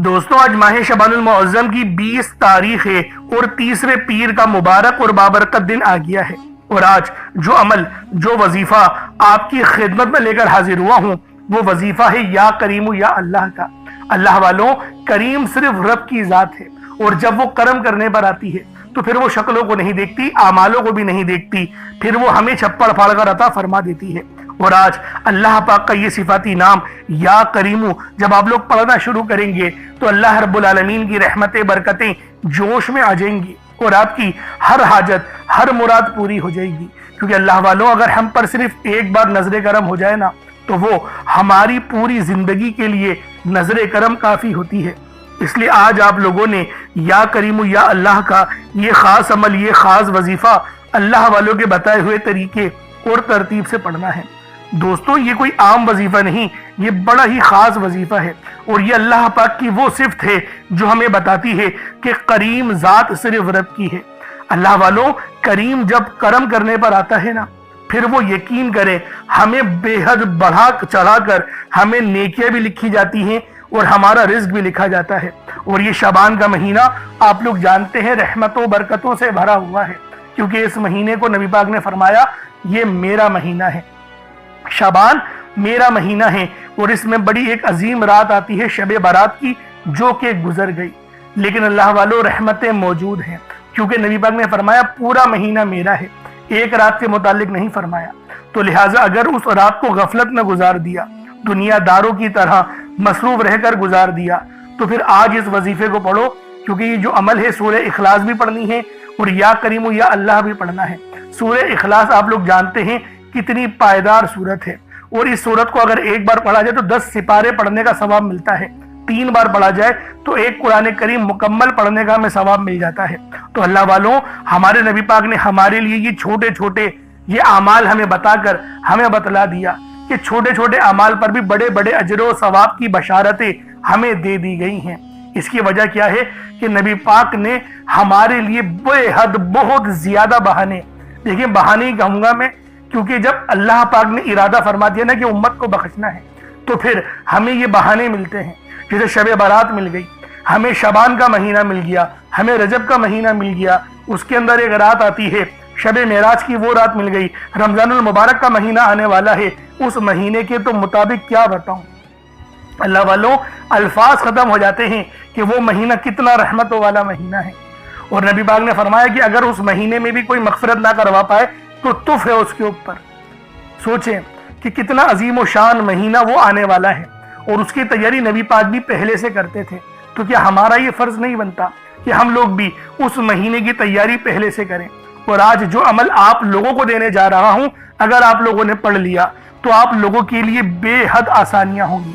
دوستوں آج ماہ شعبان المعظم کی 20 تاریخ ہے اور تیسرے پیر کا مبارک اور بابرکت دن آ گیا ہے، اور آج جو عمل جو وظیفہ آپ کی خدمت میں لے کر حاضر ہوا ہوں وہ وظیفہ ہے یا کریم یا اللہ کا۔ اللہ والوں، کریم صرف رب کی ذات ہے، اور جب وہ کرم کرنے پر آتی ہے تو پھر وہ شکلوں کو نہیں دیکھتی، اعمالوں کو بھی نہیں دیکھتی، پھر وہ ہمیں چھپڑ پھاڑ کر عطا فرما دیتی ہے۔ اور آج اللہ پاک کا یہ صفاتی نام یا کریمو جب آپ لوگ پڑھنا شروع کریں گے تو اللہ رب العالمین کی رحمتیں برکتیں جوش میں آ جائیں گی، اور آپ کی ہر حاجت ہر مراد پوری ہو جائے گی، کیونکہ اللہ والوں اگر ہم پر صرف ایک بار نظر کرم ہو جائے نا تو وہ ہماری پوری زندگی کے لیے نظر کرم کافی ہوتی ہے۔ اس لیے آج آپ لوگوں نے یا کریمو یا اللہ کا یہ خاص عمل، یہ خاص وظیفہ اللہ والوں کے بتائے ہوئے طریقے اور ترتیب سے پڑھنا ہے۔ دوستوں یہ کوئی عام وظیفہ نہیں، یہ بڑا ہی خاص وظیفہ ہے، اور یہ اللہ پاک کی وہ صفت ہے جو ہمیں بتاتی ہے کہ کریم ذات صرف رب کی ہے۔ اللہ والوں، کریم جب کرم کرنے پر آتا ہے نا پھر وہ یقین کریں ہمیں بے حد بڑھا چڑھا کر ہمیں نیکیاں بھی لکھی جاتی ہیں اور ہمارا رزق بھی لکھا جاتا ہے۔ اور یہ شعبان کا مہینہ آپ لوگ جانتے ہیں رحمتوں برکتوں سے بھرا ہوا ہے، کیونکہ اس مہینے کو نبی پاک نے فرمایا یہ میرا مہینہ ہے، شعبان میرا مہینہ ہے، اور اس میں بڑی ایک عظیم رات آتی ہے شب برات کی جو کہ گزر گئی، لیکن اللہ والوں رحمتیں موجود ہیں، کیونکہ نبی پاک نے فرمایا پورا مہینہ میرا ہے، ایک رات کے متعلق نہیں فرمایا۔ تو لہٰذا اگر اس رات کو غفلت میں گزار دیا، دنیا داروں کی طرح مصروف رہ کر گزار دیا، تو پھر آج اس وظیفے کو پڑھو، کیونکہ یہ جو عمل ہے سورہ اخلاص بھی پڑھنی ہے اور یا کریم یا اللہ بھی پڑھنا ہے۔ سورہ اخلاص آپ لوگ جانتے ہیں کتنی پائیدار سورت ہے، اور اس سورت کو اگر ایک بار پڑھا جائے تو 10 سپارے پڑھنے کا ثواب ملتا ہے، 3 بار پڑھا جائے تو ایک قرآن کریم مکمل پڑھنے کا ہمیں ثواب مل جاتا ہے۔ تو اللہ والوں، ہمارے نبی پاک نے ہمارے لیے یہ چھوٹے چھوٹے یہ اعمال ہمیں بتا کر ہمیں بتلا دیا کہ چھوٹے چھوٹے اعمال پر بھی بڑے بڑے اجر و ثواب کی بشارتیں ہمیں دے دی گئی ہیں۔ اس کی وجہ کیا ہے کہ نبی پاک نے ہمارے لیے بے حد بہت زیادہ بہانے، دیکھیں بہانے ہی کہوں گا میں، کیونکہ جب اللہ پاک نے ارادہ فرما دیا نا کہ امت کو بخشنا ہے تو پھر ہمیں یہ بہانے ملتے ہیں، جیسے شب برات مل گئی، ہمیں شعبان کا مہینہ مل گیا، ہمیں رجب کا مہینہ مل گیا، اس کے اندر ایک رات آتی ہے شب معراج کی، وہ رات مل گئی، رمضان المبارک کا مہینہ آنے والا ہے، اس مہینے کے تو مطابق کیا بتاؤں، اللہ والوں الفاظ ختم ہو جاتے ہیں کہ وہ مہینہ کتنا رحمتوں والا مہینہ ہے۔ اور نبی پاک نے فرمایا کہ اگر اس مہینے میں بھی کوئی مغفرت نہ کروا پائے تو تف ہے اس کے اوپر۔ سوچیں کہ کتنا عظیم و شان مہینہ وہ آنے والا ہے، اور اس کی تیاری نبی پاک بھی پہلے سے کرتے تھے، تو کیا ہمارا یہ فرض نہیں بنتا کہ ہم لوگ بھی اس مہینے کی تیاری پہلے سے کریں؟ اور آج جو عمل آپ لوگوں کو دینے جا رہا ہوں اگر آپ لوگوں نے پڑھ لیا تو آپ لوگوں کے لیے بے حد آسانیاں ہوں گی۔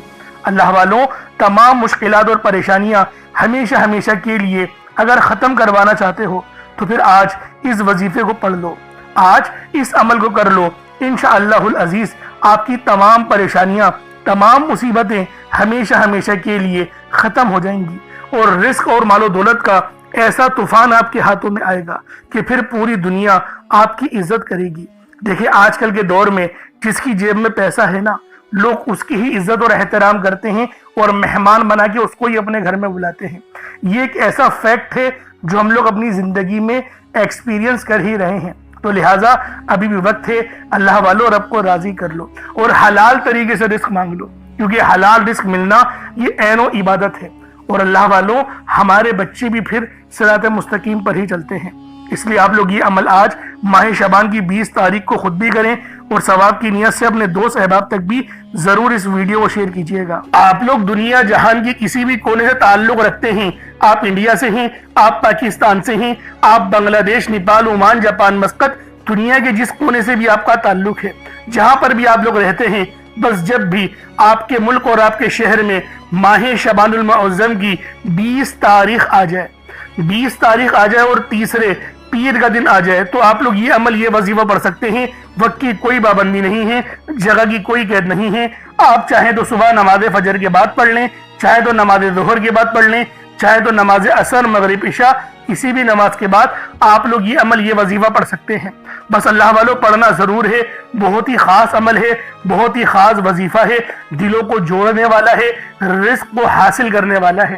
اللہ والوں، تمام مشکلات اور پریشانیاں ہمیشہ ہمیشہ کے لیے اگر ختم کروانا چاہتے ہو تو پھر آج اس وظیفے کو پڑھ لو، آج اس عمل کو کر لو، انشاءاللہ العزیز آپ کی تمام پریشانیاں، تمام مصیبتیں ہمیشہ ہمیشہ کے لیے ختم ہو جائیں گی، اور رزق اور مال و دولت کا ایسا طوفان آپ کے ہاتھوں میں آئے گا کہ پھر پوری دنیا آپ کی عزت کرے گی۔ دیکھیں آج کل کے دور میں جس کی جیب میں پیسہ ہے نا لوگ اس کی ہی عزت اور احترام کرتے ہیں اور مہمان بنا کے اس کو ہی اپنے گھر میں بلاتے ہیں۔ یہ ایک ایسا فیکٹ ہے جو ہم لوگ اپنی زندگی میں ایکسپیرینس کر ہی رہے ہیں۔ تو لہٰذا ابھی بھی وقت ہے، اللہ والوں رب کو راضی کر لو اور حلال طریقے سے رزق مانگ لو، کیونکہ حلال رزق ملنا یہ عین و عبادت ہے، اور اللہ والوں ہمارے بچے بھی پھر صراط مستقیم پر ہی چلتے ہیں۔ اس لیے آپ لوگ یہ عمل آج ماہ شعبان کی 20 تاریخ کو خود بھی کریں، اور ثواب کی نیت سے اپنے دوست احباب تک بھی ضرور اس ویڈیو کو شیئر کیجئے گا۔ آپ لوگ دنیا جہان کی کسی بھی کونے سے تعلق رکھتے ہیں، آپ انڈیا سے ہیں، آپ پاکستان سے ہیں، آپ بنگلہ دیش، نیپال، عمان، جاپان، مسقط، دنیا کے جس کونے سے بھی آپ کا تعلق ہے، جہاں پر بھی آپ لوگ رہتے ہیں، بس جب بھی آپ کے ملک اور آپ کے شہر میں ماہ شعبان المعظم کی 20 تاریخ آ جائے، 20 تاریخ آ جائے اور تیسرے پیر کا دن آ جائے تو آپ لوگ یہ عمل، یہ وظیفہ پڑھ سکتے ہیں۔ وقت کی کوئی پابندی نہیں ہے، جگہ کی کوئی قید نہیں ہے، آپ چاہیں تو صبح نماز فجر کے بعد پڑھ لیں، چاہے تو نماز ظہر کے بعد پڑھ لیں، چاہے تو نماز عصر، مغرب، عشاء، کسی بھی نماز کے بعد آپ لوگ یہ عمل، یہ وظیفہ پڑھ سکتے ہیں۔ بس اللہ والوں پڑھنا ضرور ہے، بہت ہی خاص عمل ہے، بہت ہی خاص وظیفہ ہے، دلوں کو جوڑنے والا ہے، رزق کو حاصل کرنے والا ہے۔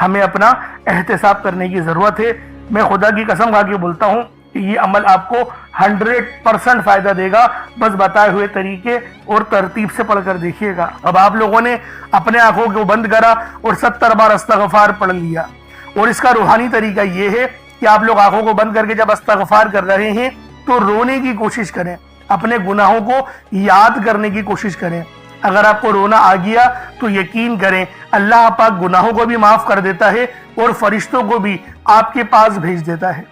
ہمیں اپنا احتساب کرنے کی ضرورت ہے۔ میں خدا کی قسم کھا کے بولتا ہوں کہ یہ عمل آپ کو 100% فائدہ دے گا، بس بتائے ہوئے طریقے اور ترتیب سے پڑھ کر دیکھیے گا۔ اب آپ لوگوں نے اپنے آنکھوں کو بند کرا اور 70 بار استغفار پڑھ لیا، اور اس کا روحانی طریقہ یہ ہے کہ آپ لوگ آنکھوں کو بند کر کے جب استغفار کر رہے ہیں تو رونے کی کوشش کریں، اپنے گناہوں کو یاد کرنے کی کوشش کریں۔ اگر آپ کو رونا آ گیا تو یقین کریں اللہ پاک گناہوں کو بھی معاف کر دیتا ہے اور فرشتوں کو بھی آپ کے پاس بھیج دیتا ہے۔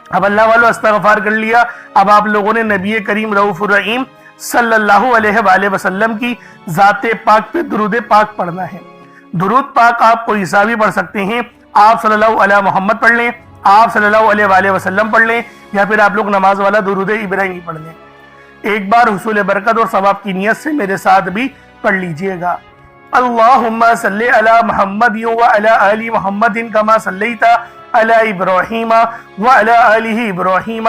اب اللہ والو استغفار کر لیا، اب آپ لوگوں نے نبی کریم رؤوف الرحیم صلی اللہ علیہ وآلہ وسلم کی ذات پاک پہ درود پاک پڑھنا ہے۔ درود پاک آپ کوئی سا بھی پڑھ سکتے ہیں، آپ صلی اللہ علیہ محمد پڑھ لیں، آپ صلی اللہ علیہ وآلہ وسلم پڑھ لیں، یا پھر آپ لوگ نماز والا درود ابراہیمی پڑھ لیں۔ ایک بار حصول برکت اور ثواب کی نیت سے میرے ساتھ بھی پڑھ لیجئے گا۔ اللہم صلی علی محمد وعلی آل محمد کما صلیت علی ابراہیم وعلی آل ابراہیم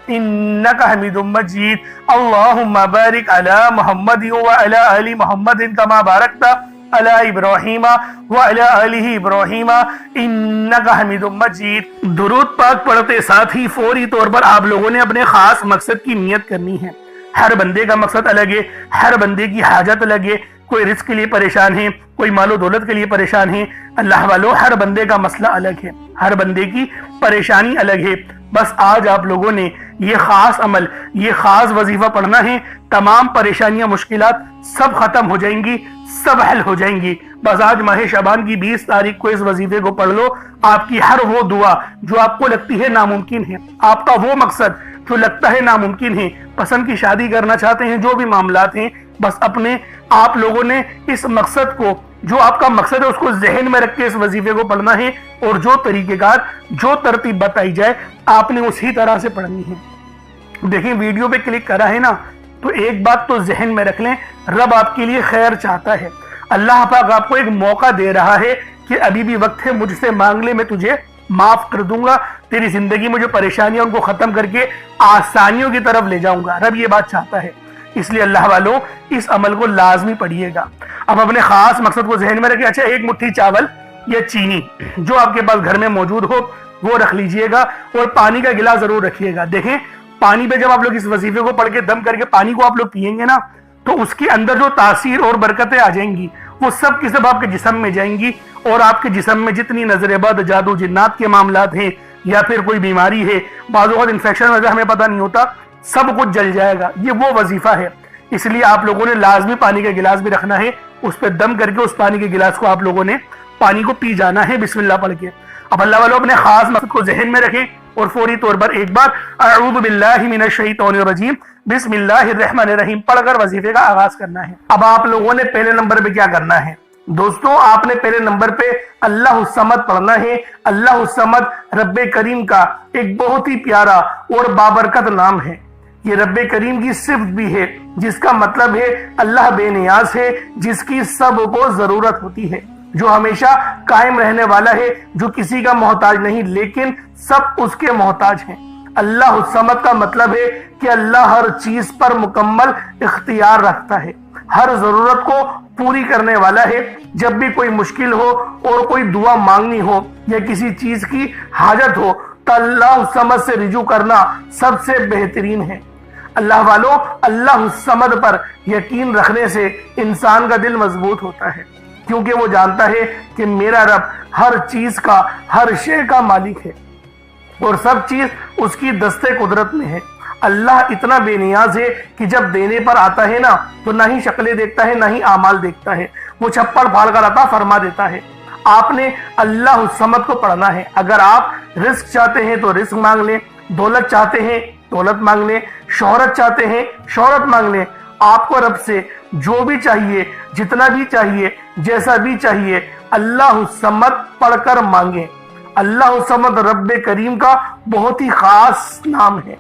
انک حمید مجید۔ اللہم بارک علی محمد وعلی آل محمد کما بارکت علی ابراہیم وعلی آل ابراہیم انک حمید مجید۔ درود پاک پڑھتے ساتھ ہی فوری طور پر آپ لوگوں نے اپنے خاص مقصد کی نیت کرنی ہے۔ ہر بندے کا مقصد الگ ہے، ہر بندے کی حاجت الگ ہے، کوئی رزق کے لیے پریشان ہے، کوئی مال و دولت کے لیے پریشان ہے۔ اللہ والو ہر بندے کا مسئلہ الگ ہے، ہر بندے کی پریشانی الگ ہے۔ بس آج آپ لوگوں نے یہ خاص عمل، یہ خاص وظیفہ پڑھنا ہے، تمام پریشانیاں مشکلات سب ختم ہو جائیں گی، سب حل ہو جائیں گی۔ بس آج ماہ شعبان کی 20 تاریخ کو اس وظیفے کو پڑھ لو، آپ کی ہر وہ دعا جو آپ کو لگتی ہے ناممکن ہے، آپ کا وہ مقصد جو لگتا ہے ناممکن ہے، پسند کی شادی کرنا چاہتے ہیں، جو بھی معاملات ہیں، بس اپنے آپ لوگوں نے اس مقصد کو، جو آپ کا مقصد ہے اس کو ذہن میں رکھ کے اس وظیفے کو پڑھنا ہے، اور جو طریقہ کار، جو ترتیب بتائی جائے آپ نے اسی طرح سے پڑھنی ہے۔ دیکھیں ویڈیو پہ کلک کرا ہے نا، تو ایک بات تو ذہن میں رکھ لیں، رب آپ کے لیے خیر چاہتا ہے۔ اللہ پاک آپ کو ایک موقع دے رہا ہے کہ ابھی بھی وقت ہے، مجھ سے مانگ لے، میں تجھے معاف کر دوں گا، تیری زندگی میں جو پریشانیاں ان کو ختم کر کے آسانیوں کی طرف لے جاؤں گا۔ رب یہ بات چاہتا ہے، اس لیے اللہ والوں اس عمل کو لازمی پڑھیے گا۔ اب اپنے خاص مقصد کو ذہن میں رکھیں۔ اچھا، ایک مٹھی چاول یا چینی جو آپ کے پاس گھر میں موجود ہو وہ رکھ لیجئے گا، اور پانی کا گلاس ضرور رکھیے گا۔ دیکھیں پانی پہ جب آپ لوگ اس وظیفے کو پڑھ کے دم کر کے پانی کو آپ لوگ پیئیں گے نا، تو اس کے اندر جو تاثیر اور برکتیں آ جائیں گی وہ سب کی سب آپ کے جسم میں جائیں گی، اور آپ کے جسم میں جتنی نظر بد، جادو جنات کے معاملات ہیں، یا پھر کوئی بیماری ہے، بعض اوقات انفیکشن وغیرہ ہمیں پتہ نہیں ہوتا، سب کچھ جل جائے گا۔ یہ وہ وظیفہ ہے، اس لیے آپ لوگوں نے لازمی پانی کا گلاس بھی رکھنا ہے، اس پہ دم کر کے اس پانی کے گلاس کو آپ لوگوں نے پانی کو پی جانا ہے بسم اللہ پڑھ کے۔ اب اللہ والوں اپنے خاص مقصد کو ذہن میں رکھیں، اور فوری طور پر ایک بار اعوذ باللہ من الشیطان الرجیم بسم اللہ الرحمن الرحیم پڑھ کر وظیفے کا آغاز کرنا ہے۔ اب آپ لوگوں نے پہلے نمبر پہ کیا کرنا ہے دوستوں؟ آپ نے پہلے نمبر پہ اللہ الصمد پڑھنا ہے۔ اللہ الصمد رب کریم کا ایک بہت ہی پیارا اور بابرکت نام ہے۔ یہ رب کریم کی صفت بھی ہے، جس کا مطلب ہے اللہ بے نیاز ہے، جس کی سب کو ضرورت ہوتی ہے، جو ہمیشہ قائم رہنے والا ہے، جو کسی کا محتاج نہیں لیکن سب اس کے محتاج ہیں۔ اللہ الصمد کا مطلب ہے کہ اللہ ہر چیز پر مکمل اختیار رکھتا ہے، ہر ضرورت کو پوری کرنے والا ہے۔ جب بھی کوئی مشکل ہو اور کوئی دعا مانگنی ہو یا کسی چیز کی حاجت ہو تو اللہ الصمد سے رجوع کرنا سب سے بہترین ہے۔ اللہ والوں اللہ الصمد پر یقین رکھنے سے انسان کا دل مضبوط ہوتا ہے، کیونکہ وہ جانتا ہے کہ میرا رب ہر چیز کا، ہر شے کا مالک ہے، اور سب چیز اس کی دستے قدرت میں ہے۔ اللہ اتنا بے نیاز ہے کہ جب دینے پر آتا ہے نا تو نہ ہی شکلیں دیکھتا ہے، نہ ہی اعمال دیکھتا ہے، وہ چھپڑ پھاڑ کر عطا فرما دیتا ہے۔ آپ نے اللہ الصمد کو پڑھنا ہے۔ اگر آپ رزق چاہتے ہیں تو رزق مانگ لیں، دولت چاہتے ہیں دولت مانگ لیں، شہرت چاہتے ہیں شہرت مانگ لیں۔ آپ کو رب سے جو بھی چاہیے، جتنا بھی چاہیے، جیسا بھی چاہیے، اللہ الصمد پڑھ کر مانگیں۔ اللہ الصمد رب کریم کا بہت ہی خاص نام ہے،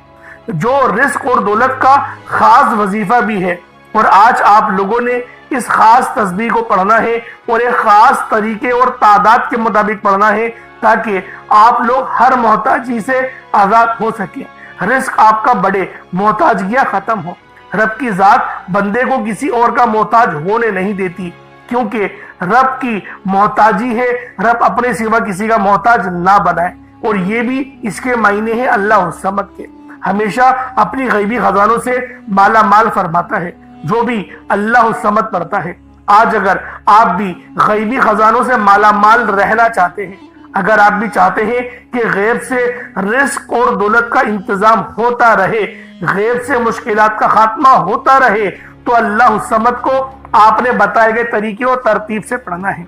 جو رزق اور دولت کا خاص وظیفہ بھی ہے۔ اور آج آپ لوگوں نے اس خاص تسبیح کو پڑھنا ہے، اور ایک خاص طریقے اور تعداد کے مطابق پڑھنا ہے، تاکہ آپ لوگ ہر محتاجی سے آزاد ہو سکیں، رزق آپ کا بڑھے، محتاجیاں ختم ہو۔ رب کی ذات بندے کو کسی اور کا محتاج ہونے نہیں دیتی، کیونکہ رب کی محتاجی ہے، رب اپنے سوا کسی کا محتاج نہ بنائے، اور یہ بھی اس کے معنی ہے اللہ الصمد کے، ہمیشہ اپنی غیبی خزانوں سے مالا مال فرماتا ہے۔ جو بھی اللہ الصمد پڑھتا ہے، آج اگر آپ بھی غیبی خزانوں سے مالا مال رہنا چاہتے ہیں، اگر آپ بھی چاہتے ہیں کہ غیب سے رزق اور دولت کا انتظام ہوتا رہے، غیب سے مشکلات کا خاتمہ ہوتا رہے، تو اللہ الصمد کو آپ نے بتائے گئے طریقے اور ترتیب سے پڑھنا ہے۔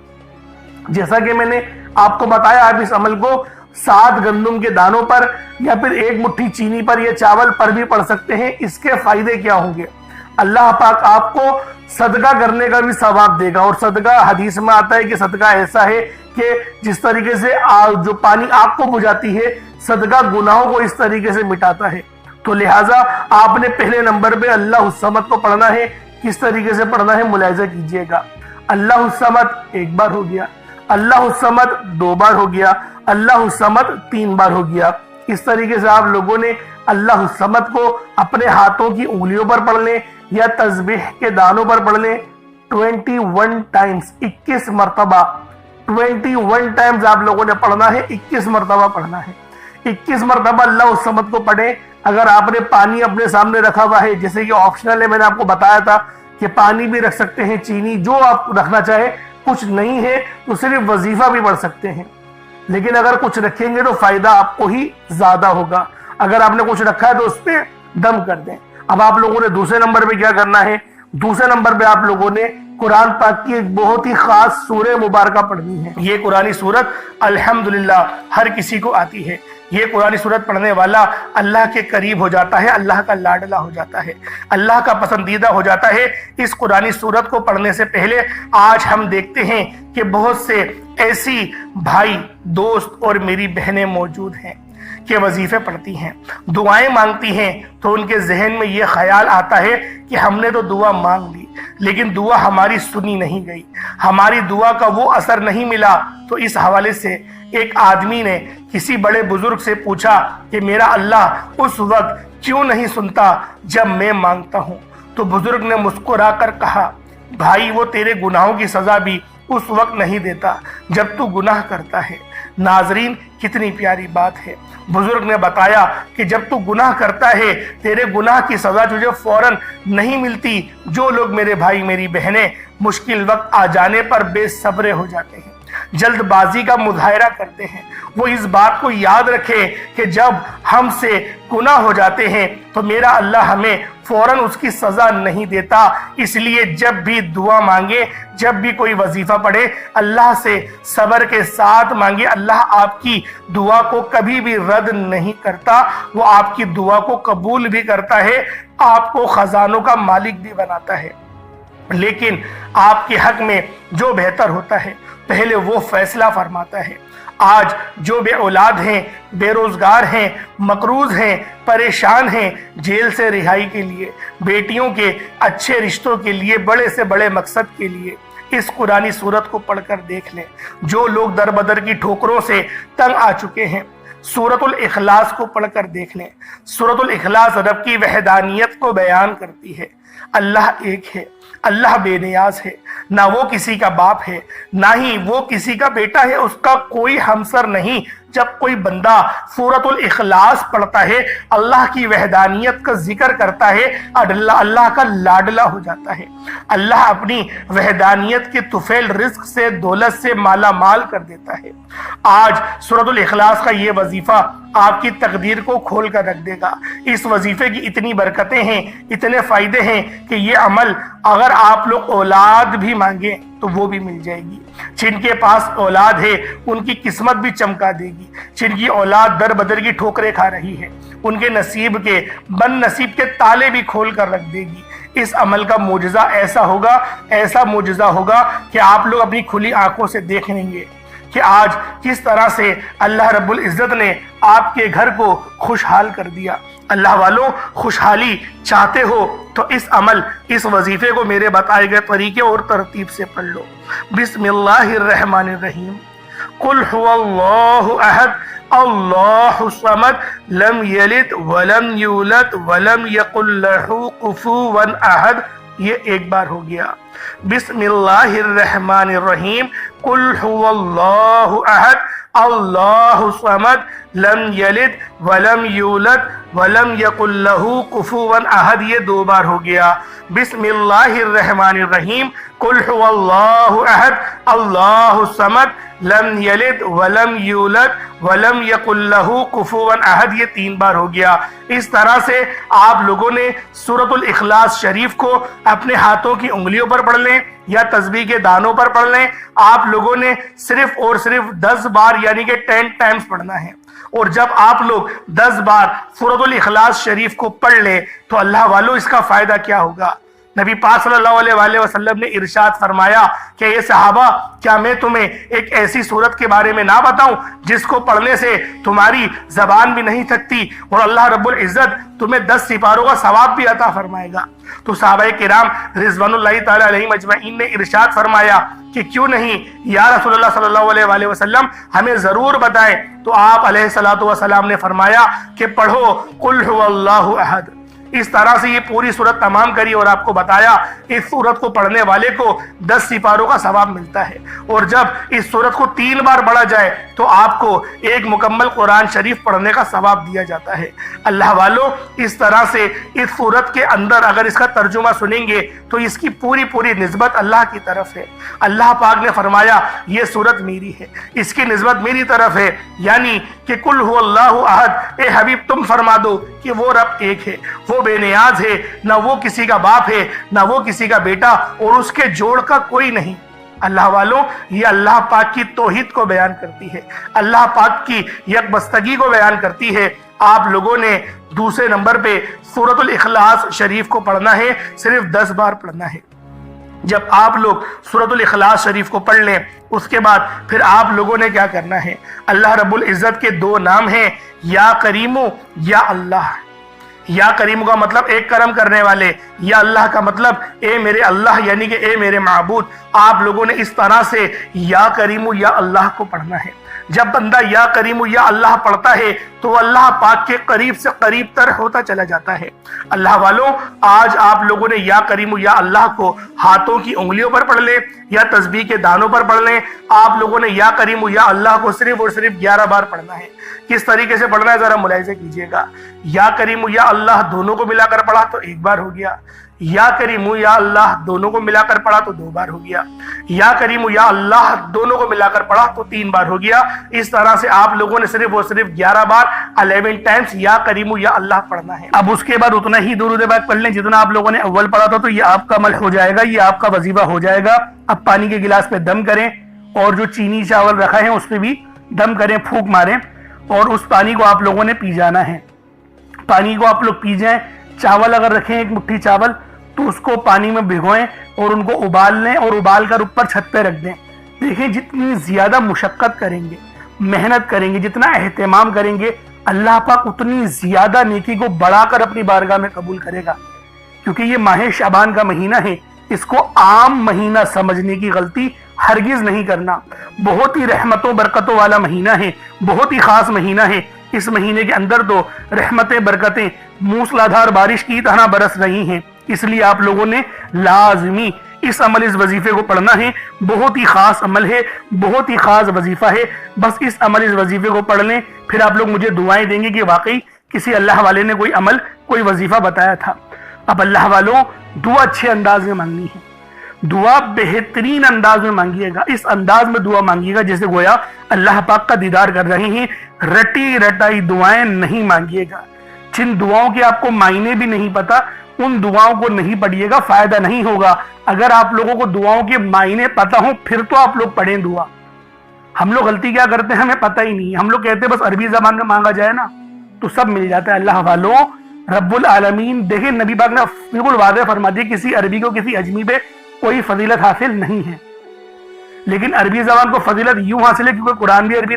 جیسا کہ میں نے آپ کو بتایا، آپ اس عمل کو 7 گندم کے دانوں پر یا پھر 1 مٹھی چینی پر یا چاول پر بھی پڑھ سکتے ہیں۔ اس کے فائدے کیا ہوں گے؟ اللہ پاک آپ کو صدقہ کرنے کا بھی ثواب دے گا، اور صدقہ حدیث میں آتا ہے کہ صدقہ ایسا ہے کہ جس طریقے سے جو پانی آگ کو بجھاتی ہے، صدقہ گناہوں کو اس طریقے سے مٹاتا ہے۔ تو لہٰذا آپ نے پہلے نمبر پہ اللہ الصمد کو پڑھنا ہے۔ کس طریقے سے پڑھنا ہے ملاحظہ کیجئے گا۔ اللہ الصمد 1 بار ہو گیا، اللہ الصمد 2 بار ہو گیا، اللہ الصمد 3 بار ہو گیا۔ اس طریقے سے آپ لوگوں نے اللہ الصمد کو اپنے ہاتھوں کی انگلیوں پر پڑھ لیں یا تسبیح کے دانوں پر پڑھ لیں 21 ٹائمز، 21 مرتبہ 21 ٹائمز آپ لوگوں نے پڑھنا ہے، 21 مرتبہ پڑھنا ہے۔ 21 مرتبہ اللہ الصمد کو پڑھیں۔ اگر آپ نے پانی اپنے سامنے رکھا ہوا ہے، جیسے کہ آپشنل ہے، میں نے آپ کو بتایا تھا کہ پانی بھی رکھ سکتے ہیں، چینی جو آپ رکھنا چاہے، کچھ نہیں ہے تو صرف وظیفہ بھی پڑھ سکتے ہیں، لیکن اگر کچھ رکھیں گے تو فائدہ آپ کو ہی زیادہ ہوگا۔ اگر آپ نے کچھ رکھا ہے تو اس پہ دم کر دیں۔ اب آپ لوگوں نے دوسرے نمبر پہ کیا کرنا ہے؟ دوسرے نمبر پہ آپ لوگوں نے قرآن پاک کی ایک بہت ہی خاص سورہ مبارکہ پڑھنی ہے۔ یہ قرآنی سورت الحمدللہ ہر کسی کو آتی ہے۔ یہ قرآنی سورت پڑھنے والا اللہ کے قریب ہو جاتا ہے، اللہ کا لاڈلا ہو جاتا ہے، اللہ کا پسندیدہ ہو جاتا ہے۔ اس قرآنی سورت کو پڑھنے سے پہلے آج ہم دیکھتے ہیں کہ بہت سے ایسی بھائی، دوست اور میری بہنیں موجود ہیں کہ وظیفے پڑھتی ہیں، دعائیں مانگتی ہیں، تو ان کے ذہن میں یہ خیال آتا ہے کہ ہم نے تو دعا مانگ لی لیکن دعا ہماری سنی نہیں گئی، ہماری دعا کا وہ اثر نہیں ملا۔ تو اس حوالے سے ایک آدمی نے کسی بڑے بزرگ سے پوچھا کہ میرا اللہ اس وقت کیوں نہیں سنتا جب میں مانگتا ہوں؟ تو بزرگ نے مسکرا کر کہا، بھائی وہ تیرے گناہوں کی سزا بھی اس وقت نہیں دیتا جب تو گناہ کرتا ہے۔ ناظرین، کتنی پیاری بات ہے۔ بزرگ نے بتایا کہ جب تو گناہ کرتا ہے، تیرے گناہ کی سزا تجھے فوراً نہیں ملتی۔ جو لوگ میرے بھائی میری بہنیں مشکل وقت آ جانے پر بے صبر ہو جاتے ہیں، جلد بازی کا مظاہرہ کرتے ہیں، وہ اس بات کو یاد رکھے کہ جب ہم سے گناہ ہو جاتے ہیں تو میرا اللہ ہمیں فوراً اس کی سزا نہیں دیتا۔ اس لیے جب بھی دعا مانگے، جب بھی کوئی وظیفہ پڑھے، اللہ سے صبر کے ساتھ مانگے۔ اللہ آپ کی دعا کو کبھی بھی رد نہیں کرتا، وہ آپ کی دعا کو قبول بھی کرتا ہے، آپ کو خزانوں کا مالک بھی بناتا ہے۔ لیکن آپ کے حق میں جو بہتر ہوتا ہے پہلے وہ فیصلہ فرماتا ہے۔ آج جو بے اولاد ہیں، بے روزگار ہیں، مقروض ہیں، پریشان ہیں، جیل سے رہائی کے لیے، بیٹیوں کے اچھے رشتوں کے لیے، بڑے سے بڑے مقصد کے لیے اس قرآنی سورت کو پڑھ کر دیکھ لیں۔ جو لوگ در بدر کی ٹھوکروں سے تنگ آ چکے ہیں، سورۃ الاخلاص کو پڑھ کر دیکھ لیں۔ سورۃ الاخلاص رب کی وحدانیت کو بیان کرتی ہے۔ اللہ ایک ہے، اللہ بے نیاز ہے، نہ وہ کسی کا باپ ہے، نہ ہی وہ کسی کا بیٹا ہے، اس کا کوئی ہمسر نہیں۔ جب کوئی بندہ سورۃ الاخلاص پڑھتا ہے، اللہ کی وحدانیت کا ذکر کرتا ہے، اللہ کا لاڈلا ہو جاتا ہے۔ اللہ اپنی وحدانیت کے طفیل رزق سے، دولت سے مالا مال کر دیتا ہے۔ آج سورۃ الاخلاص کا یہ وظیفہ آپ کی تقدیر کو کھول کر رکھ دے گا۔ اس وظیفے کی اتنی برکتیں ہیں، اتنے فائدے ہیں کہ یہ عمل اگر آپ لوگ اولاد بھی مانگیں تو وہ بھی مل جائے گی۔ جن کے پاس اولاد ہے ان کی قسمت بھی چمکا دے گی۔ جن کی اولاد در بدر کی ٹھوکریں کھا رہی ہے، ان کے نصیب کے بد نصیب کے تالے بھی کھول کر رکھ دے گی۔ اس عمل کا معجزہ ایسا معجزہ ہوگا کہ آپ لوگ اپنی کھلی آنکھوں سے دیکھ لیں گے کہ آج کس طرح سے اللہ رب العزت نے آپ کے گھر کو خوشحال کر دیا۔ اللہ والوں، خوشحالی چاہتے ہو تو اس وظیفے کو میرے بتائے گئے طریقے اور ترتیب سے پڑھ لو۔ بسم اللہ الرحمن الرحیم۔ قل هو اللہ احد اللہ الصمد لم یلد ولم یولد ولم یکن لہ کفوا احد یہ ایک بار ہو گیا۔ بسم اللہ الرحمن الرحیم، قل هو اللہ احد اللہ الصمد لم یلد ولم یولد ولم یکن لہ کفوا احد، یہ دو بار ہو گیا۔ بسم اللہ الرحمن الرحیم، قل هو اللہ احد اللہ الصمد لم یلد ولم یولد ولم یکن لہ کفوا احد، یہ تین بار ہو گیا۔ اس طرح سے آپ لوگوں نے سورۃ الاخلاص شریف کو اپنے ہاتھوں کی انگلیوں پر پڑھ لیں یا تسبیح کے دانوں پر پڑھ لیں۔ آپ لوگوں نے صرف اور صرف 10 بار یعنی کہ 10 ٹائمز پڑھنا ہے، اور جب آپ لوگ 10 بار سورۃ الاخلاص شریف کو پڑھ لیں تو اللہ والو اس کا فائدہ کیا ہوگا؟ نبی پاک صلی اللہ علیہ وآلہ وسلم نے ارشاد فرمایا کہ یہ صحابہ، کیا میں تمہیں ایک ایسی صورت کے بارے میں نہ بتاؤں جس کو پڑھنے سے تمہاری زبان بھی نہیں تھکتی اور اللہ رب العزت تمہیں 10 سپاروں کا ثواب بھی عطا فرمائے گا؟ تو صحابہ کرام رضوان اللہ تعالی علیہم اجمعین نے ارشاد فرمایا کہ کیوں نہیں یا رسول اللہ صلی اللہ علیہ وآلہ وسلم، ہمیں ضرور بتائیں۔ تو آپ علیہ الصلوۃ والسلام نے فرمایا کہ پڑھو قل هو اللہ احد۔ اس طرح سے یہ پوری سورت تمام کری اور آپ کو بتایا اس سورت کو پڑھنے والے کو 10 سپاروں کا ثواب ملتا ہے، اور جب اس سورت کو 3 بار پڑھا جائے تو آپ کو ایک مکمل قرآن شریف پڑھنے کا ثواب دیا جاتا ہے۔ اللہ والو، اس طرح سے اس سورت کے اندر اگر اس کا ترجمہ سنیں گے تو اس کی پوری نسبت اللہ کی طرف ہے۔ اللہ پاک نے فرمایا یہ سورت میری ہے، اس کی نسبت میری طرف ہے، یعنی کہ قل هو اللہ احد، اے حبیب تم فرما دو کہ وہ رب ایک ہے، وہ بے نیاز ہے، نہ وہ کسی کا باپ ہے نہ وہ کسی کا بیٹا، اور اس کے جوڑ کا کوئی نہیں۔ اللہ والوں، یہ اللہ پاک کی توحید کو بیان کرتی ہے، اللہ پاک کی یکبستگی کو بیان کرتی ہے۔ آپ لوگوں نے دوسرے نمبر پہ سورۃ الاخلاص شریف کو پڑھنا ہے، صرف 10 بار پڑھنا ہے۔ جب آپ لوگ سورۃ الاخلاص شریف کو پڑھ لیں اس کے بعد پھر آپ لوگوں نے کیا کرنا ہے؟ اللہ رب العزت کے 2 نام ہیں، یا کریم یا اللہ۔ یا کریم کا مطلب ایک کرم کرنے والے، یا اللہ کا مطلب اے میرے اللہ، یعنی کہ اے میرے معبود۔ آپ لوگوں نے اس طرح سے یا کریم یا اللہ کو پڑھنا ہے۔ جب بندہ یا کریم یا اللہ پڑھتا ہے تو اللہ پاک کے قریب سے قریب تر ہوتا چلا جاتا ہے۔ اللہ والوں، آج آپ لوگوں نے یا کریم یا اللہ کو ہاتھوں کی انگلیوں پر پڑھ لیں یا تسبیح کے دانوں پر پڑھ لیں۔ آپ لوگوں نے یا کریم یا اللہ کو صرف اور صرف 11 بار پڑھنا ہے۔ کس طریقے سے پڑھنا ہے ذرا ملاحظہ کیجئے گا۔ یا کریم یا اللہ دونوں کو ملا کر پڑھا تو 1 بار ہو گیا، یا کریم یا اللہ دونوں کو ملا کر پڑھا تو 2 بار ہو گیا، یا کریم یا اللہ دونوں کو ملا کر پڑھا تو 3 بار ہو گیا۔ اس طرح سے آپ لوگوں نے صرف اور صرف 11 بار 11 ٹائمز یا کریم یا اللہ پڑھنا ہے۔ اب اس کے بعد اتنا ہی درود پاک پڑھ لیں جتنا آپ لوگوں نے اول پڑھا تھا، تو یہ آپ کا عمل ہو جائے گا، یہ آپ کا وظیفہ ہو جائے گا۔ اب پانی کے گلاس پہ دم کریں، اور جو چینی چاول رکھا ہے اس پہ بھی دم کریں، پھونک ماریں، اور اس پانی کو آپ لوگوں نے پی جانا ہے۔ پانی کو آپ لوگ پی جائیں۔ چاول اگر رکھیں 1 مٹھی چاول تو اس کو پانی میں بھگوئیں اور ان کو ابال لیں، اور ابال کر اوپر چھت پہ رکھ دیں۔ دیکھیں جتنی زیادہ مشقت کریں گے، محنت کریں گے، جتنا اہتمام کریں گے، اللہ پاک اتنی زیادہ نیکی کو بڑھا کر اپنی بارگاہ میں قبول کرے گا۔ کیونکہ یہ ماہ شعبان کا مہینہ ہے، اس کو عام مہینہ سمجھنے کی غلطی ہرگز نہیں کرنا۔ بہت ہی رحمتوں برکتوں والا مہینہ ہے، بہت ہی خاص مہینہ ہے۔ اس مہینے کے اندر تو رحمتیں برکتیں موسلادھار بارش کی طرح برس رہی ہیں، اس لیے آپ لوگوں نے لازمی اس عمل اس وظیفے کو پڑھنا ہے۔ بہت ہی خاص عمل ہے، بہت ہی خاص وظیفہ ہے، بس اس عمل اس وظیفے کو پڑھ لیں، پھر آپ لوگ مجھے دعائیں دیں گے کہ واقعی کسی اللہ والے نے کوئی عمل کوئی وظیفہ بتایا تھا۔ اب اللہ والوں، دعا اچھے انداز میں مانگنی ہے، دعا بہترین انداز میں مانگیے گا، اس انداز میں دعا مانگیے گا جیسے گویا اللہ پاک کا دیدار کر رہے ہیں۔ رٹی رٹائی دعائیں نہیں مانگیے گا، جن دعاؤں کے آپ کو معنی بھی نہیں پتا ان دعاؤں کو نہیں پڑھیے گا، فائدہ نہیں ہوگا۔ اگر آپ لوگوں کو دعاؤں کے معنی پتا ہوں پھر تو آپ لوگ پڑھیں دعا۔ ہم لوگ غلطی کیا کرتے ہیں، ہمیں پتہ ہی نہیں، ہم لوگ کہتے ہیں بس عربی زبان میں مانگا جائے نا تو سب مل جاتا ہے۔ اللہ والوں، رب العالمین دیکھیں نبی پاک نے بالکل واضح فرما دیا کسی عربی کو کسی اجمی پہ کوئی فضیلت حاصل نہیں ہے، لیکن عربی زبان کو فضیلت یوں حاصل ہے کیونکہ قرآن بھی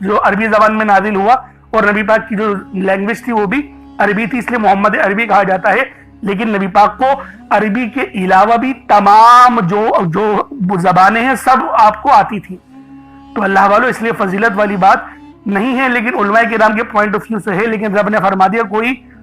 جو عربی زبان میں نازل ہوا، اور نبی پاک کی جو لینگویج تھی وہ بھی عربی تھی، اس لیے محمد عربی کہا جاتا ہے۔ لیکن نبی پاک کو عربی کے علاوہ بھی تمام جو زبانیں ہیں سب آپ کو آتی تھی، تو اللہ والوں اس لیے فضیلت والی بات نہیں ہے، لیکن علماء کرام کے پوائنٹ آف ویو سے ہے۔ لیکن رب نے فرما دیا کوئی